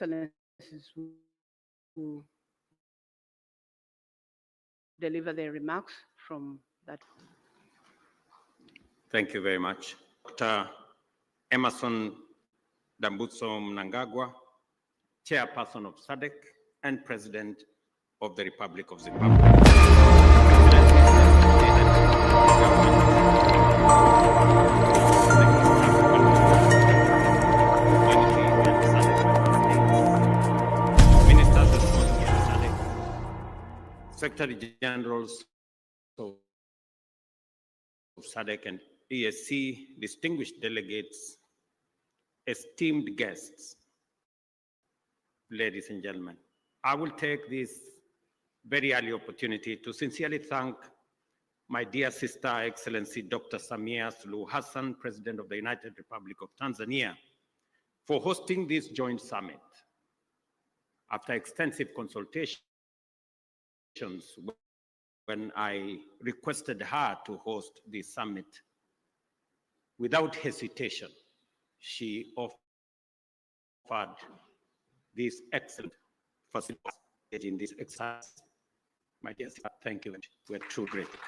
Excellencies who deliver their remarks from that. Thank you very much. Dr. Emerson Dambuso Mnangagwa, Chairperson of SADC and President of the Republic of Zimbabwe. Ministers responsible for SADC, Secretary Generals of SADC and ESC, distinguished delegates, esteemed guests, ladies and gentlemen, I will take this very early opportunity to sincerely thank my dear sister, Excellency Dr. Samia Suluhu Hassan, President of the United Republic of Tanzania, for hosting this joint summit. After extensive consultations, when I requested her to host this summit, without hesitation, she offered this excellent facility in this exercise. My dear sister, thank you. We're truly grateful.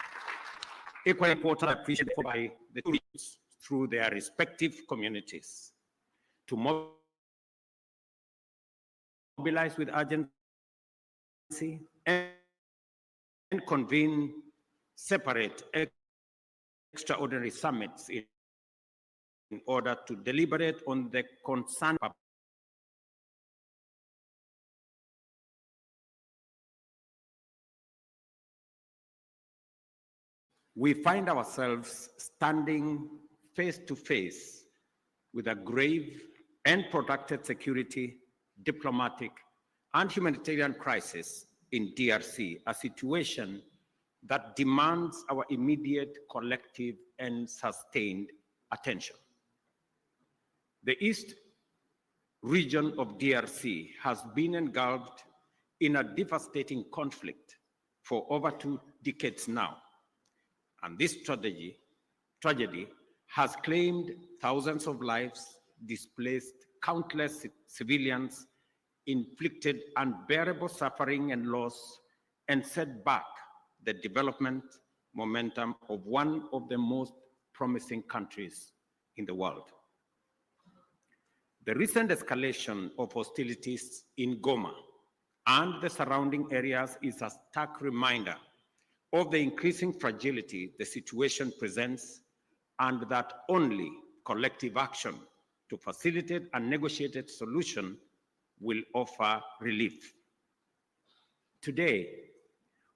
Equally important, I appreciate by the two leaders through their respective communities to mobilize with urgency and convene separate extraordinary summits in order to deliberate on the concern. We find ourselves standing face to face with a grave and protracted security, diplomatic, and humanitarian crisis in DRC, a situation that demands our immediate, collective, and sustained attention. The East region of DRC has been engulfed in a devastating conflict for over 2 decades now. And this tragedy has claimed thousands of lives, displaced countless civilians, inflicted unbearable suffering and loss, and set back the development momentum of one of the most promising countries in the world. The recent escalation of hostilities in Goma and the surrounding areas is a stark reminder of the increasing fragility the situation presents, and that only collective action to facilitate a negotiated solution will offer relief. Today,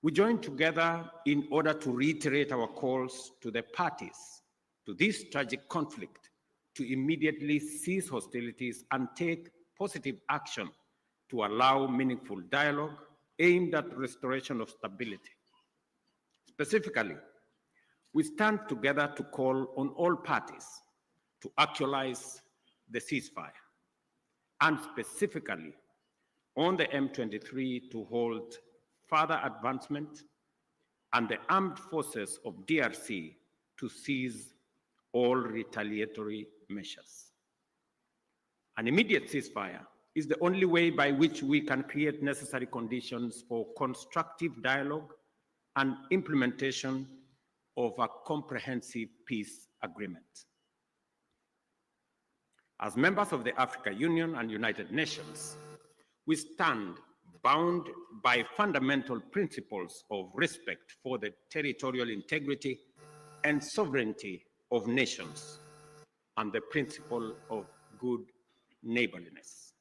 we join together in order to reiterate our calls to the parties to this tragic conflict to immediately cease hostilities and take positive action to allow meaningful dialogue aimed at restoration of stability. Specifically, we stand together to call on all parties to actualize the ceasefire, and specifically on the M23 to hold further advancement and the armed forces of DRC to cease all retaliatory measures. An immediate ceasefire is the only way by which we can create necessary conditions for constructive dialogue and implementation of a comprehensive peace agreement. As members of the African Union and United Nations, we stand bound by fundamental principles of respect for the territorial integrity and sovereignty of nations and the principle of good neighborliness.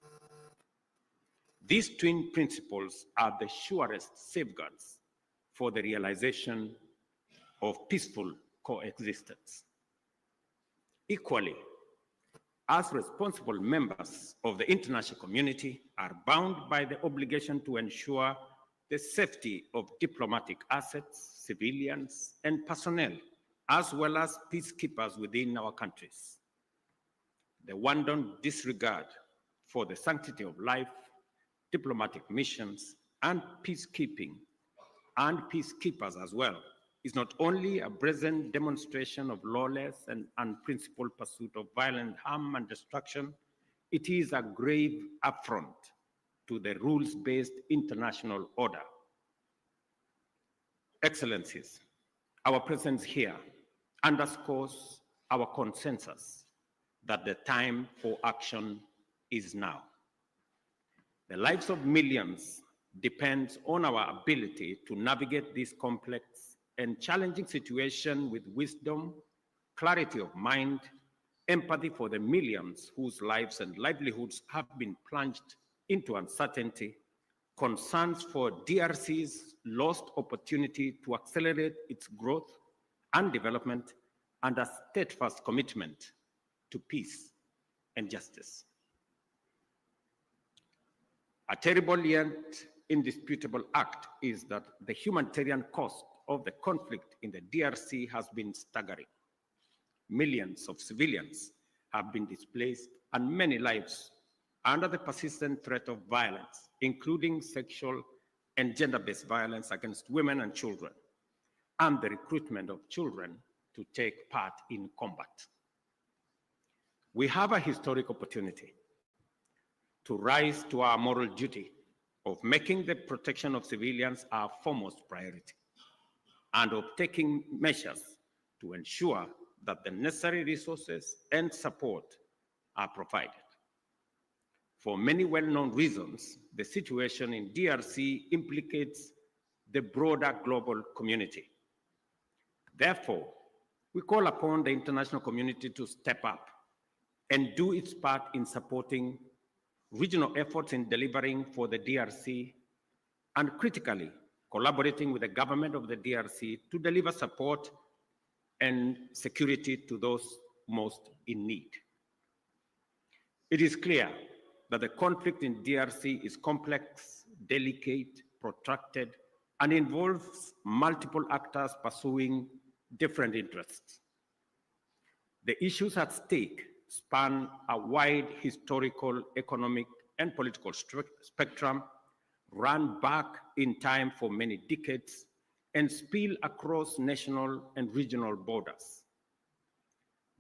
These twin principles are the surest safeguards for the realization of peaceful coexistence. Equally, as responsible members of the international community are bound by the obligation to ensure the safety of diplomatic assets, civilians, and personnel, as well as peacekeepers within our countries. The wanton disregard for the sanctity of life, diplomatic missions, and peacekeeping, and peacekeepers as well, is not only a brazen demonstration of lawless and unprincipled pursuit of violent harm and destruction, It is a grave affront to the rules-based international order. Excellencies, our presence here underscores our consensus that the time for action is now. The lives of millions depend on our ability to navigate this complex and challenging situation with wisdom, clarity of mind, empathy for the millions whose lives and livelihoods have been plunged into uncertainty, concerns for DRC's lost opportunity to accelerate its growth and development, and a steadfast commitment to peace and justice. A terrible yet indisputable act is that the humanitarian cost of the conflict in the DRC has been staggering. Millions of civilians have been displaced and many lives under the persistent threat of violence, including sexual and gender-based violence against women and children, and the recruitment of children to take part in combat. We have a historic opportunity to rise to our moral duty of making the protection of civilians our foremost priority and of taking measures to ensure that the necessary resources and support are provided. For many well-known reasons, the situation in DRC implicates the broader global community. Therefore, we call upon the international community to step up and do its part in supporting regional efforts in delivering for the DRC and critically collaborating with the government of the DRC to deliver support and security to those most in need. It is clear that the conflict in DRC is complex, delicate, protracted, and involves multiple actors pursuing different interests. The issues at stake span a wide historical, economic, and political spectrum, run back in time for many decades, and spill across national and regional borders.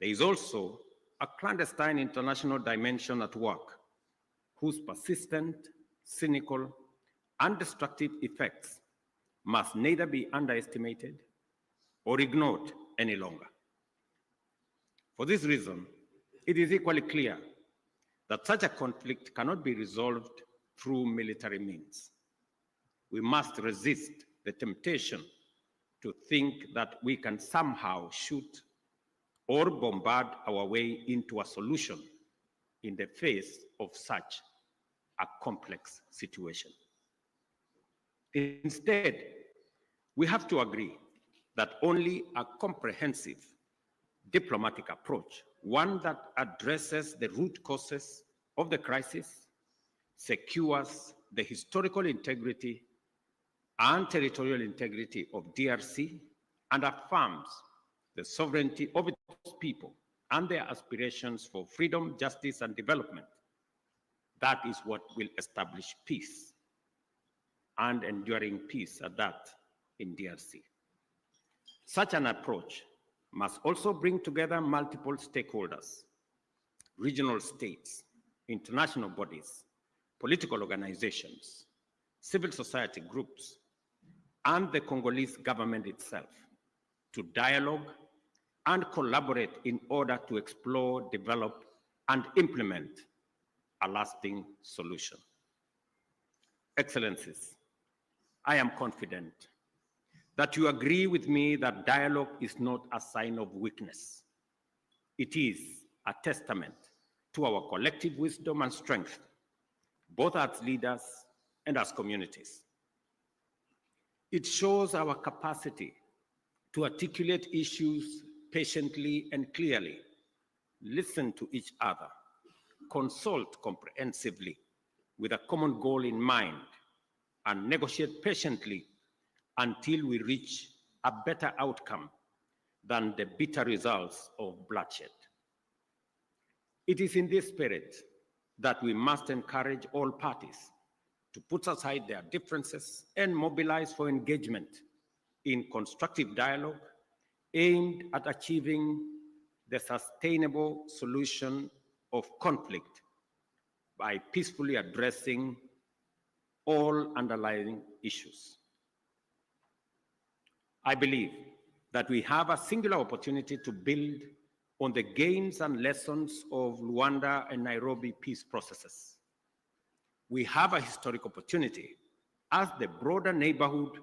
There is also a clandestine international dimension at work, whose persistent, cynical, and destructive effects must neither be underestimated or ignored any longer. For this reason, it is equally clear that such a conflict cannot be resolved through military means. We must resist the temptation to think that we can somehow shoot or bombard our way into a solution in the face of such a complex situation. Instead, we have to agree that only a comprehensive diplomatic approach, one that addresses the root causes of the crisis, secures the historical integrity and territorial integrity of DRC, and affirms the sovereignty of its people and their aspirations for freedom, justice, and development. That is what will establish peace, and enduring peace at that, in DRC. Such an approach must also bring together multiple stakeholders, regional states, international bodies, political organizations, civil society groups, and the Congolese government itself to dialogue and collaborate in order to explore, develop, and implement a lasting solution. Excellencies, I am confident that you agree with me that dialogue is not a sign of weakness. It is a testament to our collective wisdom and strength, both as leaders and as communities. It shows our capacity to articulate issues patiently and clearly, listen to each other, consult comprehensively with a common goal in mind, and negotiate patiently until we reach a better outcome than the bitter results of bloodshed. It is in this spirit that we must encourage all parties to put aside their differences and mobilize for engagement in constructive dialogue aimed at achieving the sustainable solution of conflict by peacefully addressing all underlying issues. I believe that we have a singular opportunity to build on the gains and lessons of Rwanda and Nairobi peace processes. We have a historic opportunity as the broader neighborhood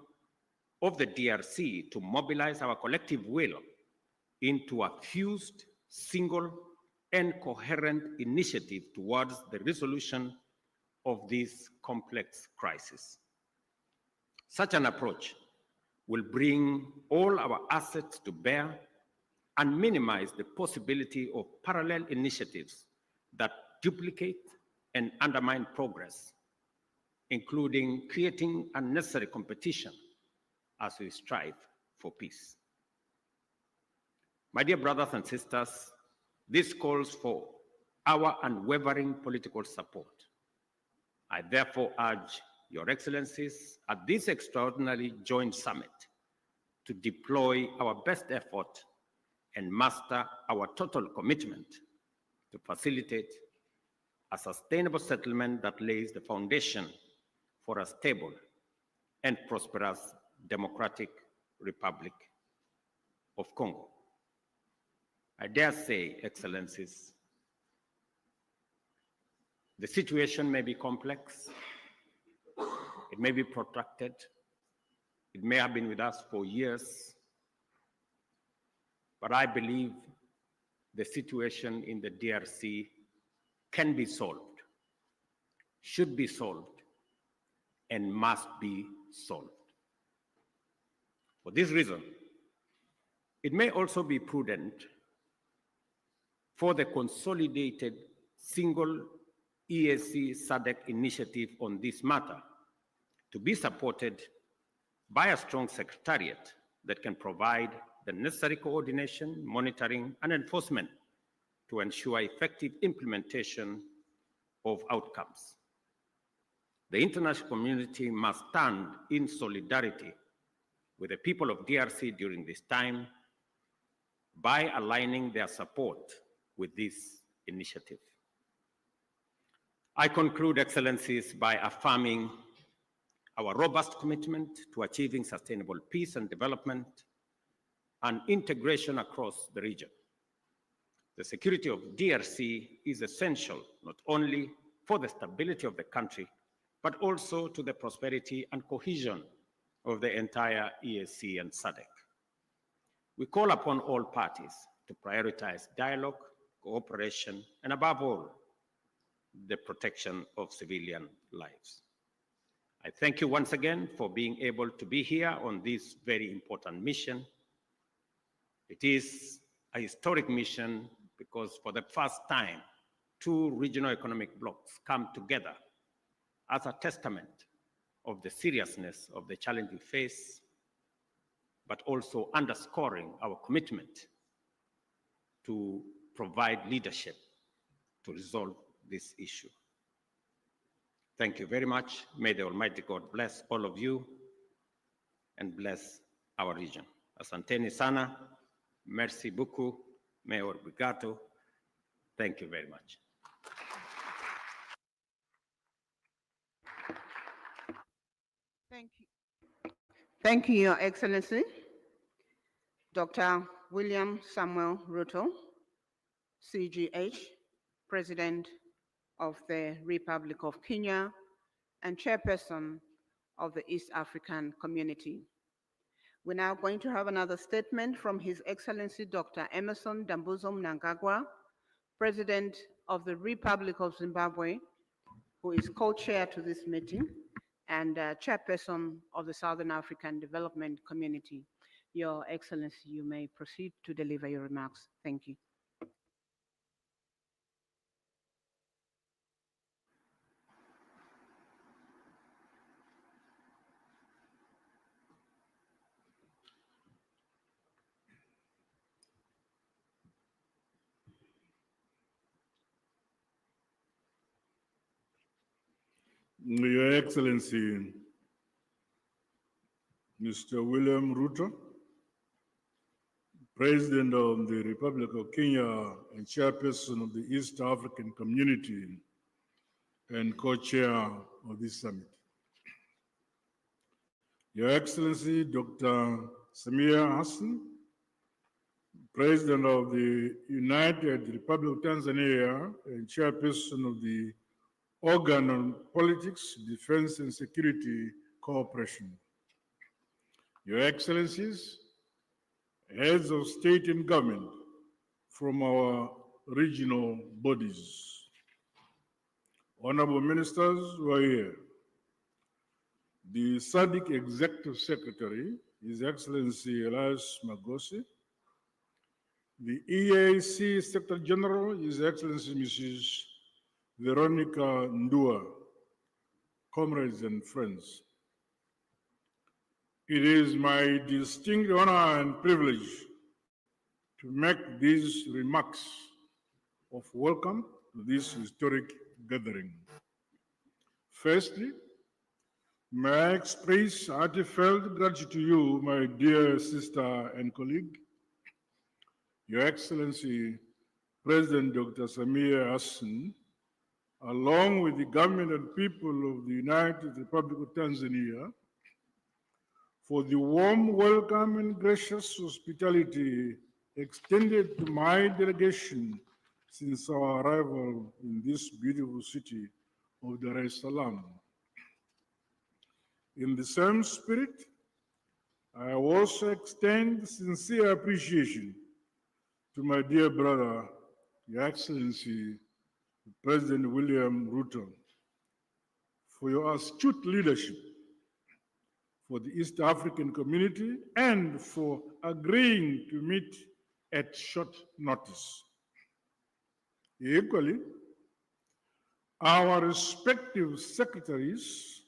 of the DRC to mobilize our collective will into a fused, single, and coherent initiative towards the resolution of this complex crisis. Such an approach will bring all our assets to bear and minimize the possibility of parallel initiatives that duplicate and undermine progress, including creating unnecessary competition as we strive for peace. My dear brothers and sisters, this calls for our unwavering political support. I therefore urge Your Excellencies at this extraordinary joint summit to deploy our best effort and muster our total commitment to facilitate a sustainable settlement that lays the foundation for a stable and prosperous Democratic Republic of Congo. I dare say, Excellencies, the situation may be complex, it may be protracted, it may have been with us for years, but I believe the situation in the DRC can be solved, should be solved, and must be solved. For this reason, it may also be prudent for the consolidated single EAC SADC initiative on this matter to be supported by a strong secretariat that can provide the necessary coordination, monitoring, and enforcement to ensure effective implementation of outcomes. The international community must stand in solidarity with the people of DRC during this time by aligning their support with this initiative. I conclude, Excellencies, by affirming our robust commitment to achieving sustainable peace and development and integration across the region. The security of DRC is essential not only for the stability of the country, but also to the prosperity and cohesion of the entire EAC and SADC. We call upon all parties to prioritize dialogue, cooperation, and above all, the protection of civilian lives. I thank you once again for being able to be here on this very important mission. It is a historic mission because for the first time, two regional economic blocs come together as a testament of the seriousness of the challenge we face, but also underscoring our commitment to provide leadership to resolve this issue. Thank you very much. May the Almighty God bless all of you and bless our region. Asanteni sana, merci beaucoup, Mayor Brigato. Thank you very much. Thank you. Thank you, Your Excellency, Dr. William Samuel Ruto, CGH, President of the Republic of Kenya and Chairperson of the East African Community. We're now going to have another statement from His Excellency Dr. Emerson Dambuzo Mnangagwa, President of the Republic of Zimbabwe, who is co-chair to this meeting and Chairperson of the Southern African Development Community. Your Excellency, you may proceed to deliver your remarks. Thank you. Your Excellency, Mr. William Ruto, President of the Republic of Kenya and Chairperson of the East African Community, and co-chair of this summit. Your Excellency, Dr. Samia Hassan, President of the United Republic of Tanzania and chairperson of the Organ on Politics, Defense and Security Cooperation. Your Excellencies, heads of state and government from our regional bodies, honorable ministers who are here, the SADC Executive Secretary, His Excellency Elias Magosi, the EAC Secretary General, His Excellency Mrs. Veronica Ndua, comrades and friends. It is my distinct honor and privilege to make these remarks of welcome to this historic gathering. Firstly, may I express heartfelt gratitude to you, my dear sister and colleague, Your Excellency, President Dr. Samia Hassan, along with the government and people of the United Republic of Tanzania, for the warm welcome and gracious hospitality extended to my delegation since our arrival in this beautiful city of Dar es Salaam. In the same spirit, I also extend sincere appreciation to my dear brother, Your Excellency, President William Ruto, for your astute leadership for the East African community and for agreeing to meet at short notice. Equally, our respective secretariats,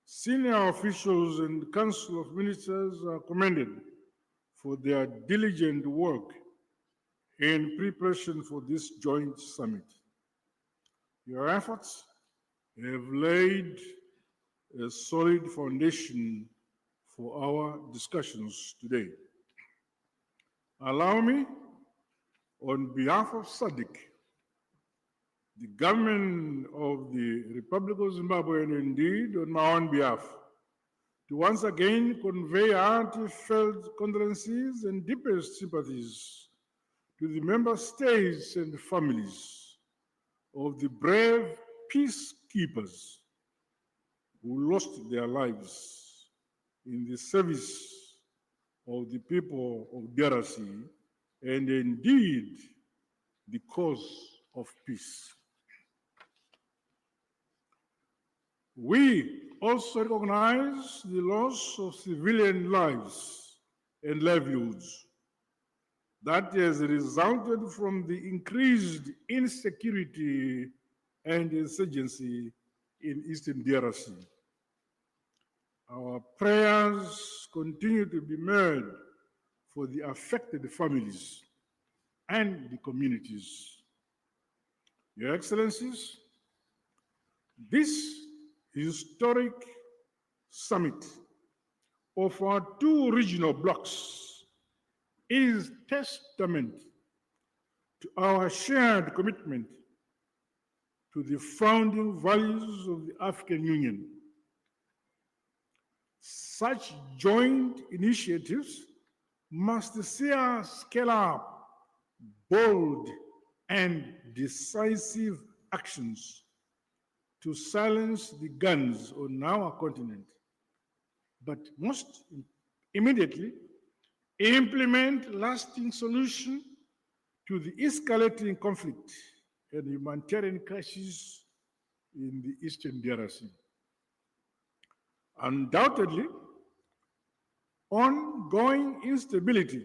senior officials and Council of Ministers are commended for their diligent work in preparation for this joint summit. Your efforts have laid a solid foundation for our discussions today. Allow me, on behalf of SADC, the government of the Republic of Zimbabwe, and indeed on my own behalf, to once again convey heartfelt condolences and deepest sympathies to the member states and families of the brave peacekeepers who lost their lives in the service of the people of DRC and indeed the cause of peace. We also recognize the loss of civilian lives and livelihoods that has resulted from the increased insecurity and insurgency in Eastern DRC. Our prayers continue to be made for the affected families and the communities. Your Excellencies, this historic summit of our two regional blocs is testament to our shared commitment to the founding values of the African Union. Such joint initiatives must see us scale up bold and decisive actions to silence the guns on our continent, but most immediately implement lasting solutions to the escalating conflict and humanitarian crisis in the Eastern DRC. Undoubtedly, ongoing instability,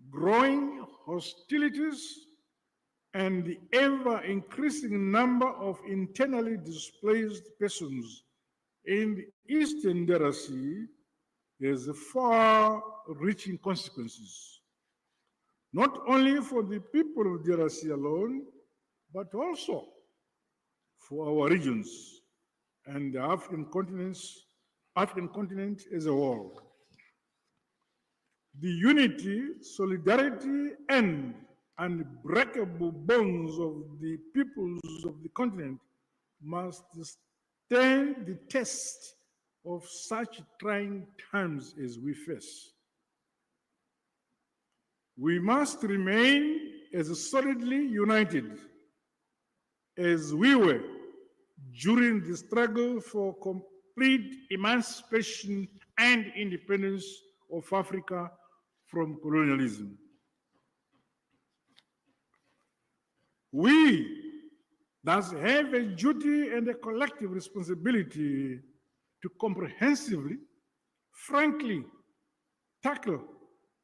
growing hostilities, and the ever-increasing number of internally displaced persons in the Eastern DRC has far-reaching consequences, not only for the people of DRC alone, but also for our regions and the African continent as a whole. The unity, solidarity, and unbreakable bonds of the peoples of the continent must stand the test of such trying times as we face. We must remain as solidly united as we were during the struggle for complete emancipation and independence of Africa from colonialism. We thus have a duty and a collective responsibility to comprehensively, frankly, tackle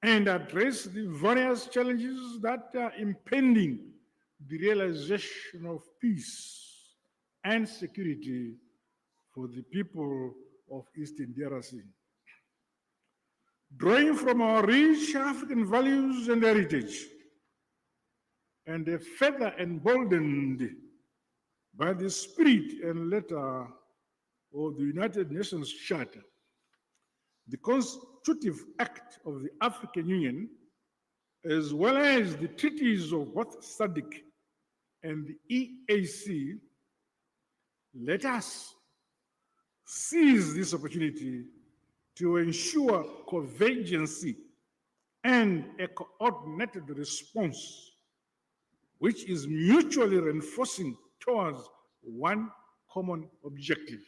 and address the various challenges that are impending the realization of peace and security for the people of Eastern DRC. Drawing from our rich African values and heritage, and further emboldened by the spirit and letter of the United Nations Charter, the constitutive act of the African Union, as well as the treaties of both SADC and the EAC, let us seize this opportunity to ensure convergence and a coordinated response which is mutually reinforcing towards one common objective.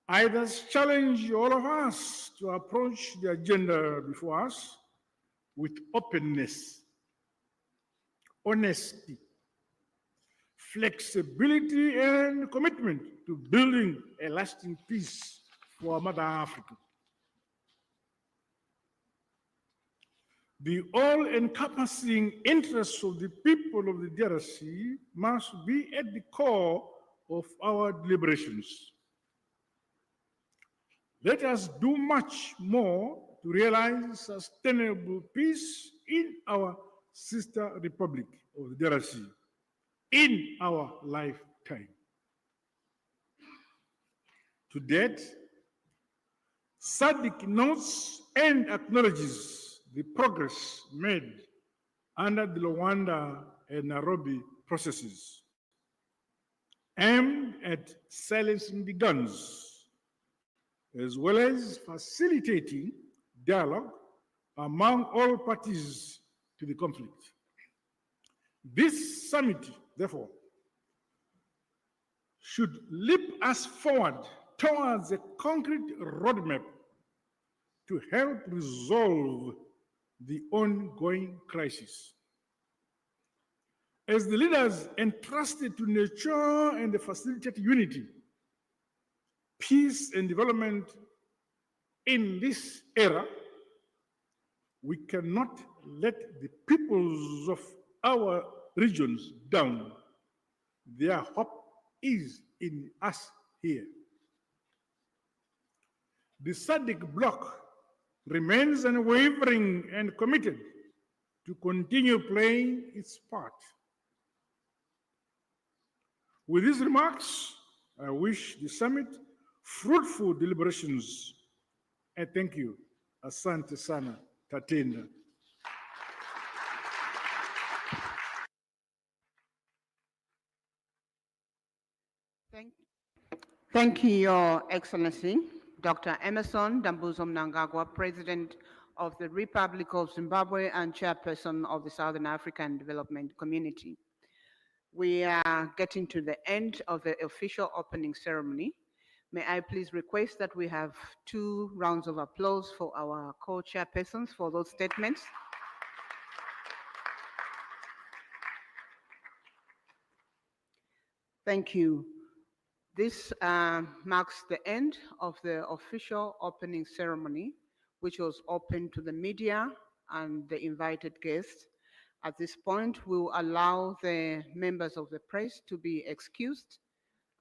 I thus challenge all of us to approach the agenda before us with openness, honesty, flexibility, and commitment to building a lasting peace for Mother Africa. The all-encompassing interests of the people of the DRC must be at the core of our deliberations. Let us do much more to realize sustainable peace in our sister republic of the DRC in our lifetime. To date, SADC notes and acknowledges the progress made under the Rwanda and Nairobi processes aimed at silencing the guns, as well as facilitating dialogue among all parties to the conflict. This summit, therefore, should leap us forward towards a concrete roadmap to help resolve the ongoing crisis. As the leaders entrusted to nurture and facilitate unity, peace, and development in this era, we cannot let the peoples of our regions down. Their hope is in us here. The SADC bloc remains unwavering and committed to continue playing its part. With these remarks, I wish the summit fruitful deliberations. And thank you. Asante sana, Tatenda. Thank you, Your Excellency, Dr. Emerson Dambuzo Mnangagwa, President of the Republic of Zimbabwe and Chairperson of the Southern African Development Community. We are getting to the end of the official opening ceremony. May I please request that we have 2 rounds of applause for our co-chairpersons for those statements. Thank you. This marks the end of the official opening ceremony, which was open to the media and the invited guests. At this point, we will allow the members of the press to be excused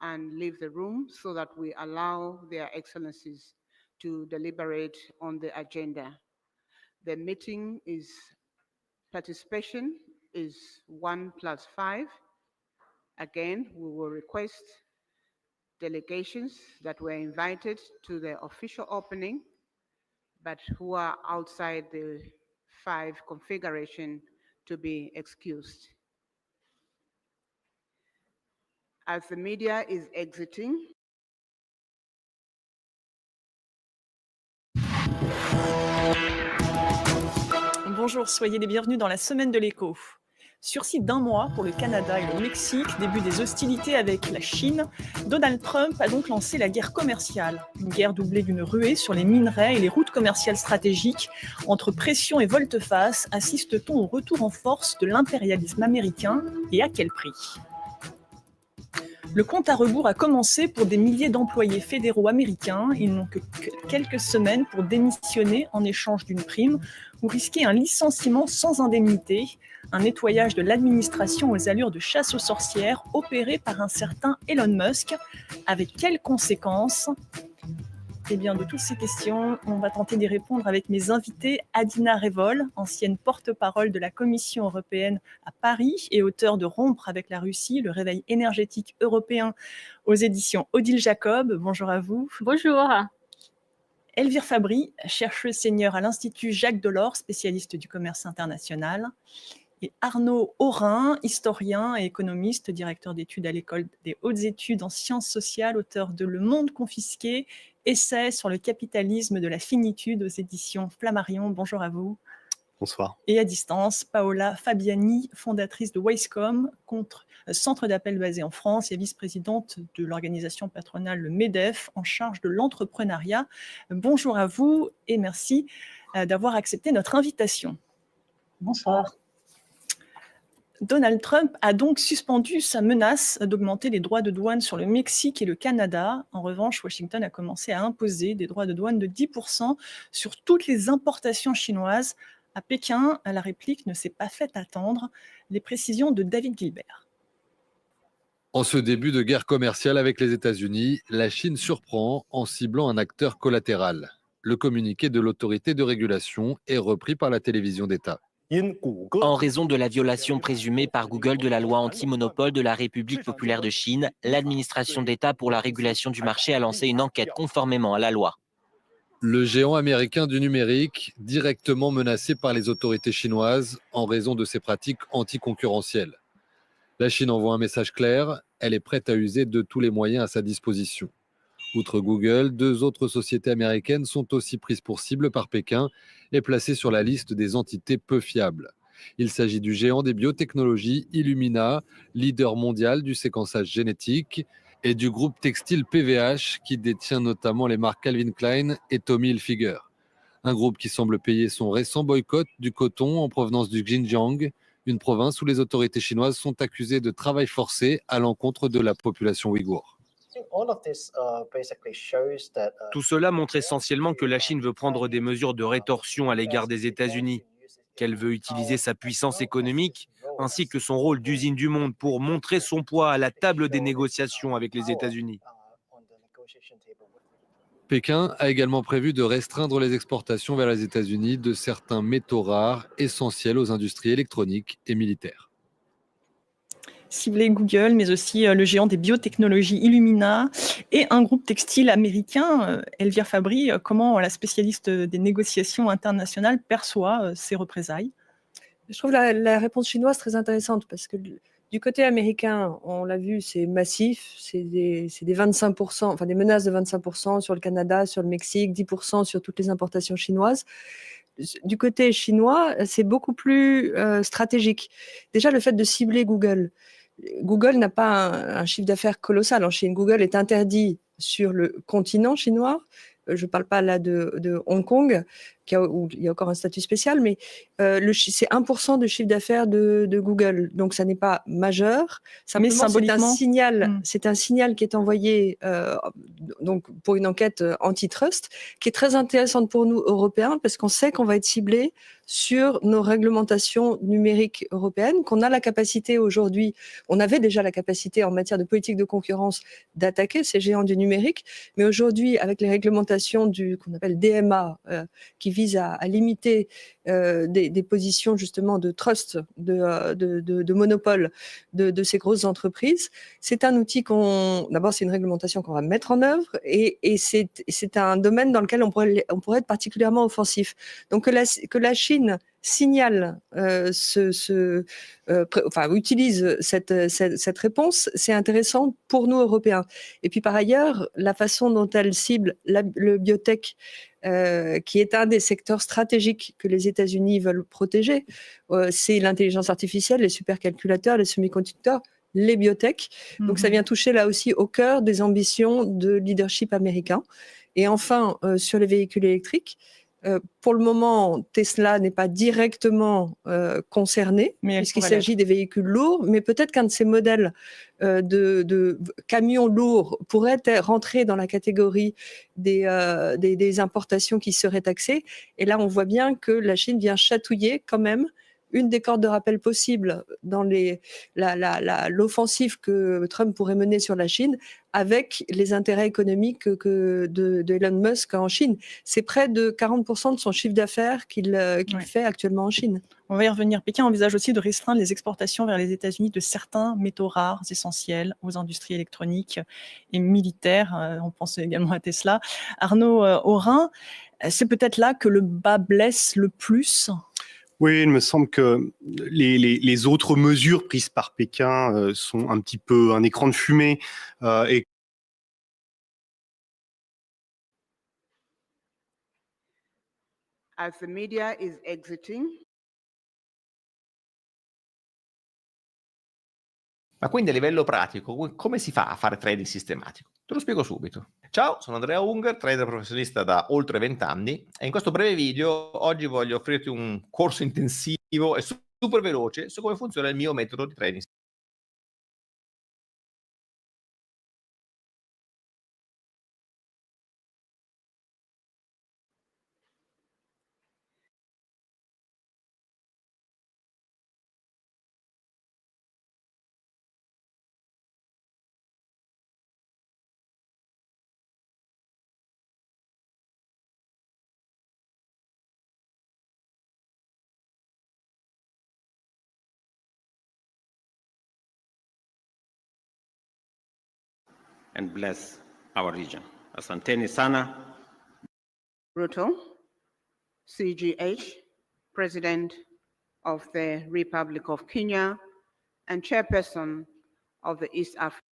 and leave the room so that we allow their excellencies to deliberate on the agenda. The meeting participation is 1+5. Again, we will request delegations that were invited to the official opening, but who are outside the 5 configuration to be excused. As the media is exiting, Bonjour, soyez les bienvenus dans la semaine de l'écho. Sursis d'1 mois pour le Canada et le Mexique, début des hostilités avec la Chine, Donald Trump a donc lancé la guerre commerciale. Une guerre doublée d'une ruée sur les minerais et les routes commerciales stratégiques. Entre pression et volte-face, assiste-t-on au retour en force de l'impérialisme américain et à quel prix ? Le compte à rebours a commencé pour des milliers d'employés fédéraux américains. Ils n'ont que quelques semaines pour démissionner en échange d'une prime ou risquer un licenciement sans indemnité, un nettoyage de l'administration aux allures de chasse aux sorcières opéré par un certain Elon Musk. Avec quelles conséquences ? Eh bien, de toutes ces questions, on va tenter d'y répondre avec mes invités. Adina Revol, ancienne porte-parole de la Commission européenne à Paris et auteure de Rompre avec la Russie, le réveil énergétique européen aux éditions Odile Jacob. Bonjour à vous. Bonjour. Elvire Fabry, chercheuse senior à l'Institut Jacques Delors, spécialiste du commerce international. Et Arnaud Aurin, historien et économiste, directeur d'études à l'École des hautes études en sciences sociales, auteur de Le Monde confisqué, essai sur le capitalisme de la finitude aux éditions Flammarion. Bonjour à vous. Bonsoir. Et à distance, Paola Fabiani, fondatrice de Wisecom, centre d'appel basé en France et vice-présidente de l'organisation patronale le MEDEF en charge de l'entrepreneuriat. Bonjour à vous et merci d'avoir accepté notre invitation. Bonsoir. Donald Trump a donc suspendu sa menace d'augmenter les droits de douane sur le Mexique et le Canada. En revanche, Washington a commencé à imposer des droits de douane de 10% sur toutes les importations chinoises. À Pékin, la réplique ne s'est pas faite attendre. Les précisions de David Gilbert. En ce début de guerre commerciale avec les États-Unis, la Chine surprend en ciblant un acteur collatéral. Le communiqué de l'autorité de régulation est repris par la télévision d'État. En raison de la violation présumée par Google de la loi anti-monopole de la République populaire de Chine, l'administration d'État pour la régulation du marché a lancé une enquête conformément à la loi. Le géant américain du numérique, directement menacé par les autorités chinoises en raison de ses pratiques anticoncurrentielles. La Chine envoie un message clair, elle est prête à user de tous les moyens à sa disposition. Outre Google, 2 autres sociétés américaines sont aussi prises pour cible par Pékin et placées sur la liste des entités peu fiables. Il s'agit du géant des biotechnologies Illumina, leader mondial du séquençage génétique, et du groupe textile PVH qui détient notamment les marques Calvin Klein et Tommy Hilfiger. Un groupe qui semble payer son récent boycott du coton en provenance du Xinjiang, une province où les autorités chinoises sont accusées de travail forcé à l'encontre de la population ouïghour. Tout cela montre essentiellement que la Chine veut prendre des mesures de rétorsion à l'égard des États-Unis, qu'elle veut utiliser sa puissance économique ainsi que son rôle d'usine du monde pour montrer son poids à la table des négociations avec les États-Unis. Pékin a également prévu de restreindre les exportations vers les États-Unis de certains métaux rares essentiels aux industries électroniques et militaires. Cibler Google, mais aussi le géant des biotechnologies Illumina et un groupe textile américain, Elvire Fabry. Comment la spécialiste des négociations internationales perçoit ces représailles ? Je trouve la réponse chinoise très intéressante parce que du côté américain, on l'a vu, c'est massif, c'est des 25%, enfin des menaces de 25% sur le Canada, sur le Mexique, 10% sur toutes les importations chinoises. Du côté chinois, c'est beaucoup plus stratégique. Déjà, le fait de cibler Google. Google n'a pas un chiffre d'affaires colossal en Chine. Google est interdit sur le continent chinois. Je ne parle pas là de Hong Kong, où il y a encore un statut spécial, mais c'est 1% du chiffre d'affaires de Google. Donc, ça n'est pas majeur. Mais Simplement, symboliquement, c'est un signal qui est envoyé donc pour une enquête antitrust, qui est très intéressante pour nous, Européens, parce qu'on sait qu'on va être ciblé sur nos réglementations numériques européennes, qu'on a la capacité aujourd'hui, on avait déjà la capacité en matière de politique de concurrence d'attaquer ces géants du numérique, mais aujourd'hui, avec les réglementations qu'on appelle DMA, qui vise à limiter des positions justement de trust, de monopole de ces grosses entreprises, c'est un outil d'abord c'est une réglementation qu'on va mettre en œuvre et c'est un domaine dans lequel on pourrait être particulièrement offensif. Donc que la Chine signale, utilise cette réponse, c'est intéressant pour nous, Européens. Et puis par ailleurs, la façon dont elle cible le biotech, qui est un des secteurs stratégiques que les États-Unis veulent protéger, c'est l'intelligence artificielle, les supercalculateurs, les semi-conducteurs, les biotech. Donc ça vient toucher là aussi au cœur des ambitions de leadership américain. Et enfin, sur les véhicules électriques, pour le moment, Tesla n'est pas directement concerné, puisqu'il s'agit des véhicules lourds, mais peut-être qu'un de ces modèles de camions lourds pourrait rentrer dans la catégorie des importations qui seraient taxées. Et là, on voit bien que la Chine vient chatouiller quand même une des cordes de rappel possibles dans l'offensive que Trump pourrait mener sur la Chine, avec les intérêts économiques de Elon Musk en Chine. C'est près de 40% de son chiffre d'affaires qu'il fait actuellement en Chine. On va y revenir. Pékin envisage aussi de restreindre les exportations vers les États-Unis de certains métaux rares essentiels aux industries électroniques et militaires. On pense également à Tesla. Arnaud Aurin, c'est peut-être là que le bas blesse le plus. Oui, il me semble que les autres mesures prises par Pékin sont un petit peu un écran de fumée et As the media is exiting. Ma quindi a livello pratico, come si fa a fare trading sistematico? Te lo spiego subito. Ciao, sono Andrea Unger, trader professionista da oltre 20 anni e in questo breve video oggi voglio offrirti un corso intensivo e super veloce su come funziona il mio metodo di trading. And bless our region. Asanteni sana. Ruto, CGH, President of the Republic of Kenya and chairperson of the East African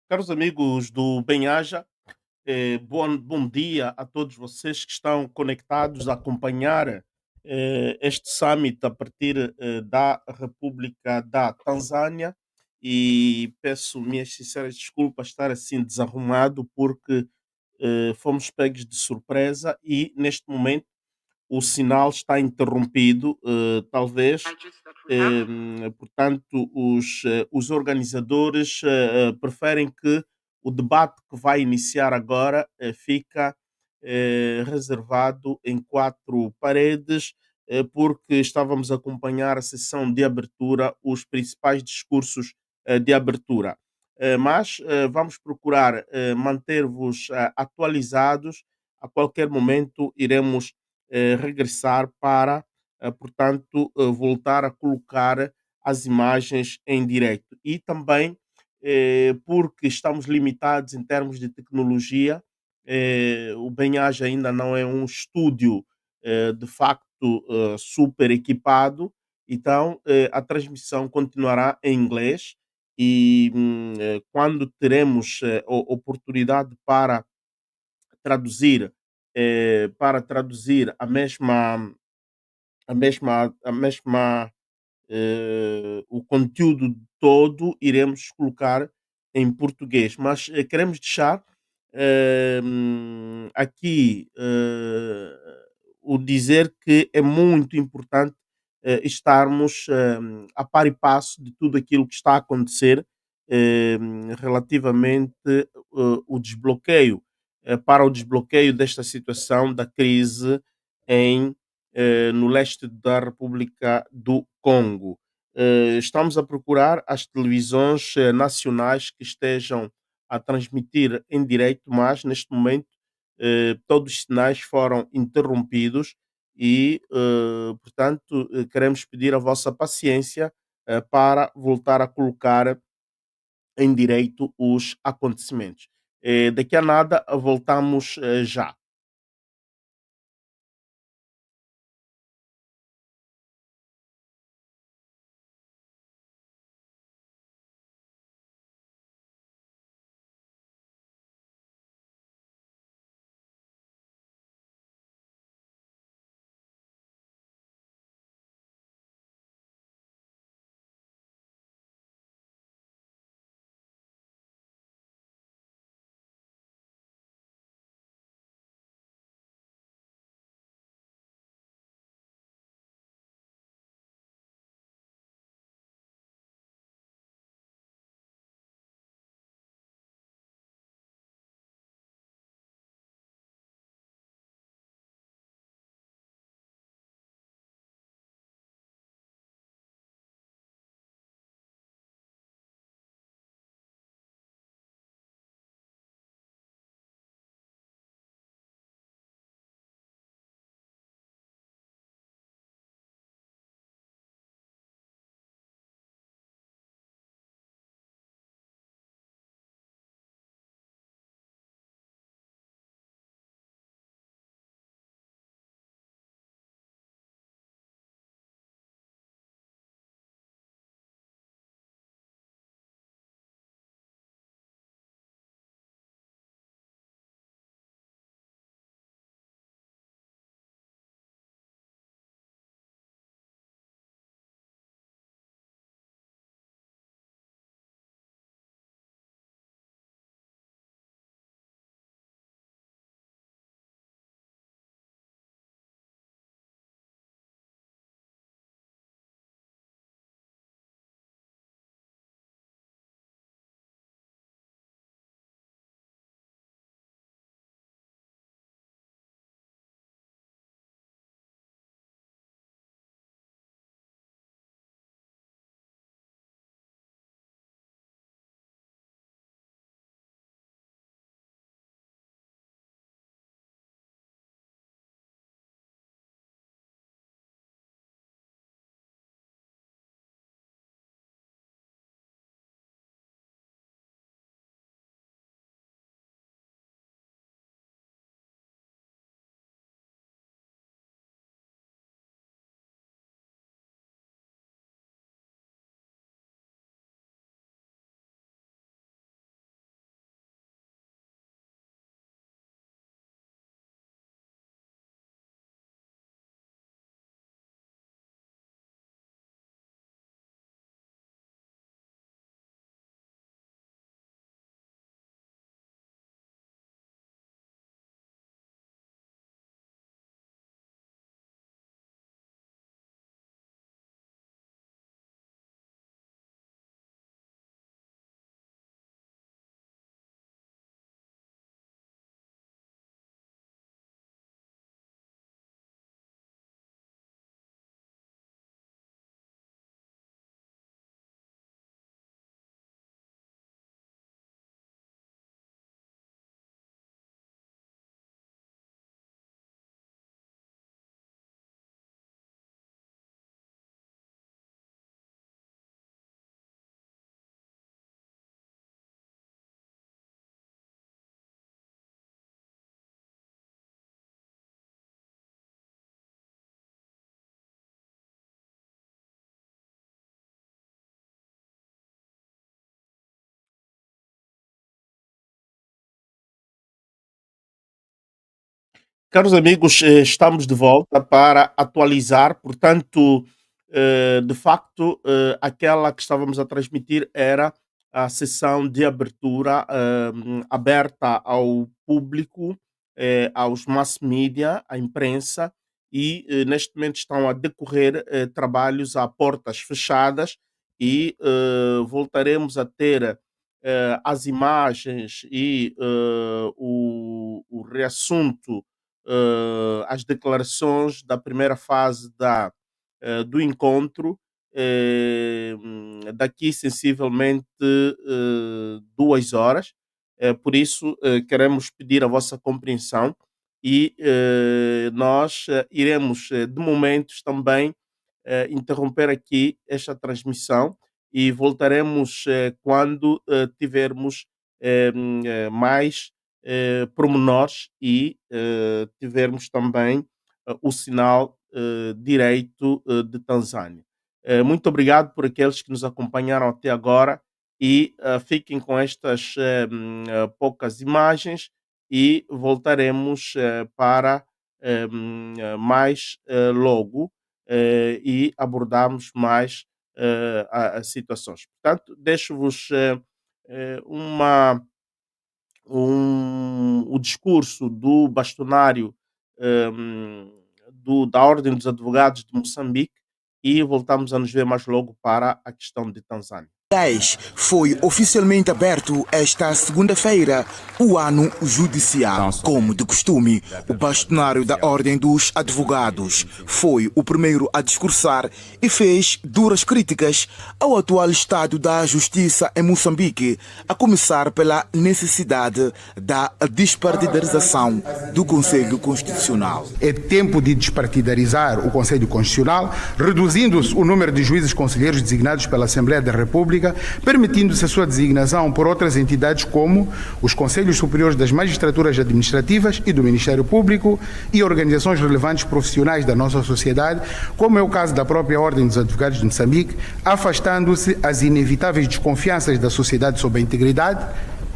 Caros amigos do Bem-Aja, bom dia a todos vocês que estão conectados a acompanhar este summit a partir da República da Tanzânia e peço minhas sinceras desculpas estar assim desarrumado porque fomos pegos de surpresa e neste momento o sinal está interrompido, talvez. Portanto, os organizadores preferem que o debate que vai iniciar agora fica reservado em quatro paredes, porque estávamos a acompanhar a sessão de abertura, os principais discursos de abertura. Mas vamos procurar manter-vos atualizados. A qualquer momento iremos regressar para, portanto, voltar a colocar as imagens em direto. E também, porque estamos limitados em termos de tecnologia, o Bem-Aja ainda não é um estúdio, de facto, super equipado, então a transmissão continuará em inglês e quando teremos oportunidade traduzir, para traduzir a mesma o conteúdo todo iremos colocar em português, mas queremos deixar aqui o dizer que é muito importante estarmos a par e passo de tudo aquilo que está a acontecer relativamente o desbloqueio, para o desbloqueio desta situação da crise no leste da República do Congo. Estamos a procurar as televisões nacionais que estejam a transmitir em direito, mas neste momento todos os sinais foram interrompidos e, portanto, queremos pedir a vossa paciência para voltar a colocar em direito os acontecimentos. Daqui a nada voltamos já. Caros amigos, estamos de volta para atualizar, portanto, de facto, aquela que estávamos a transmitir era a sessão de abertura aberta ao público, aos mass media, à imprensa, e neste momento estão a decorrer trabalhos a portas fechadas e voltaremos a ter as imagens e o reassunto, as declarações da primeira fase do encontro, daqui sensivelmente 2 horas. Por isso, queremos pedir a vossa compreensão e nós iremos, de momentos, também interromper aqui esta transmissão e voltaremos quando tivermos mais pormenores e tivermos também o sinal direito de Tanzânia. Muito obrigado por aqueles que nos acompanharam até agora e fiquem com estas poucas imagens e voltaremos para mais logo e abordarmos mais as situações. Portanto, deixo-vos o discurso do bastonário da Ordem dos Advogados de Moçambique e voltamos a nos ver mais logo para a questão de Tanzânia. Foi oficialmente aberto esta segunda-feira o ano judicial. Como de costume, o bastonário da Ordem dos Advogados foi o primeiro a discursar e fez duras críticas ao atual estado da justiça em Moçambique, a começar pela necessidade da despartidarização do Conselho Constitucional. É tempo de despartidarizar o Conselho Constitucional, reduzindo-se o número de juízes conselheiros designados pela Assembleia da República, permitindo-se a sua designação por outras entidades como os Conselhos Superiores das Magistraturas Administrativas e do Ministério Público e organizações relevantes profissionais da nossa sociedade, como é o caso da própria Ordem dos Advogados de Moçambique, afastando-se as inevitáveis desconfianças da sociedade sobre a integridade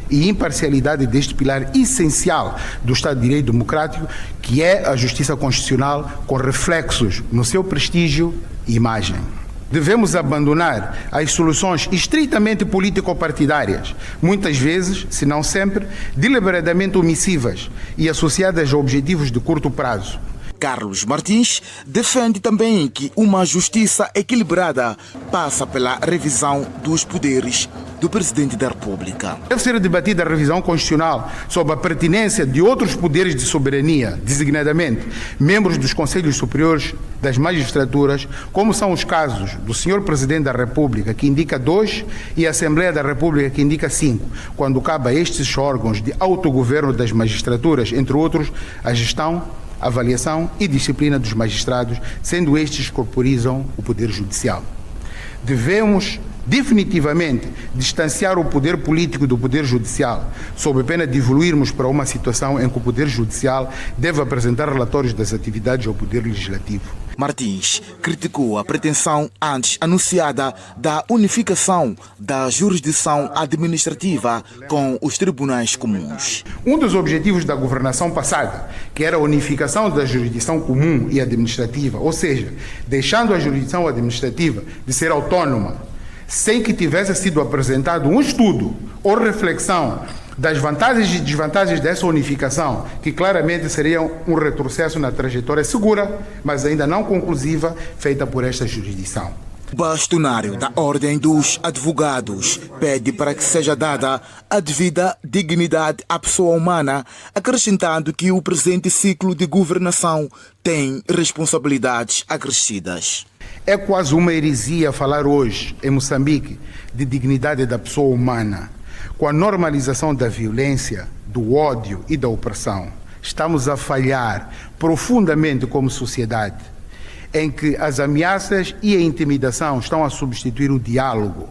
e imparcialidade deste pilar essencial do Estado de Direito Democrático, que é a justiça constitucional, com reflexos no seu prestígio e imagem. Devemos abandonar as soluções estritamente político-partidárias, muitas vezes, se não sempre, deliberadamente omissivas e associadas a objetivos de curto prazo. Carlos Martins defende também que uma justiça equilibrada passa pela revisão dos poderes do Presidente da República. Deve ser debatida a revisão constitucional sobre a pertinência de outros poderes de soberania, designadamente membros dos Conselhos Superiores das Magistraturas, como são os casos do Sr. Presidente da República, que indica 2, e a Assembleia da República, que indica 5, quando cabe a estes órgãos de autogoverno das magistraturas, entre outros, a gestão, avaliação e disciplina dos magistrados, sendo estes que corporizam o Poder Judicial. Devemos definitivamente distanciar o poder político do poder judicial, sob pena de evoluirmos para uma situação em que o poder judicial deve apresentar relatórios das atividades ao poder legislativo. Martins criticou a pretensão antes anunciada da unificação da jurisdição administrativa com os tribunais comuns. Um dos objetivos da governação passada, que era a unificação da jurisdição comum e administrativa, ou seja, deixando a jurisdição administrativa de ser autônoma, sem que tivesse sido apresentado um estudo ou reflexão das vantagens e desvantagens dessa unificação, que claramente seria um retrocesso na trajetória segura, mas ainda não conclusiva, feita por esta jurisdição. O bastonário da Ordem dos Advogados pede para que seja dada a devida dignidade à pessoa humana, acrescentando que o presente ciclo de governação tem responsabilidades acrescidas. É quase uma heresia falar hoje, em Moçambique, de dignidade da pessoa humana. Com a normalização da violência, do ódio e da opressão, estamos a falhar profundamente como sociedade, em que as ameaças e a intimidação estão a substituir o diálogo,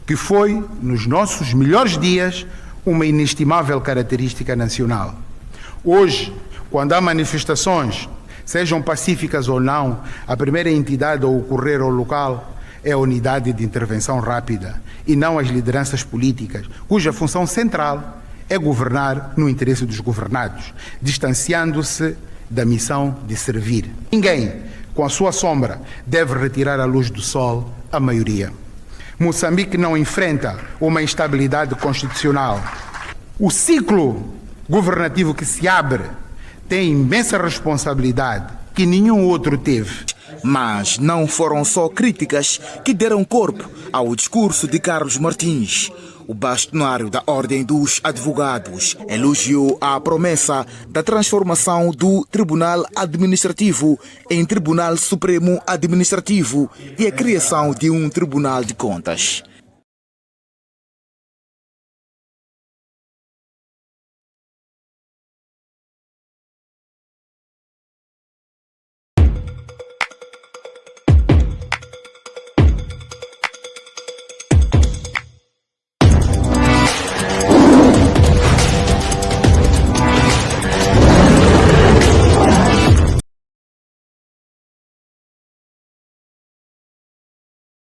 que foi, nos nossos melhores dias, uma inestimável característica nacional. Hoje, quando há manifestações, sejam pacíficas ou não, a primeira entidade a ocorrer ao local é a unidade de intervenção rápida e não as lideranças políticas, cuja função central é governar no interesse dos governados, distanciando-se da missão de servir. Ninguém, com a sua sombra, deve retirar a luz do sol à maioria. Moçambique não enfrenta uma instabilidade constitucional. O ciclo governativo que se abre tem imensa responsabilidade que nenhum outro teve. Mas não foram só críticas que deram corpo ao discurso de Carlos Martins. O bastonário da Ordem dos Advogados elogiou a promessa da transformação do Tribunal Administrativo em Tribunal Supremo Administrativo e a criação de um Tribunal de Contas.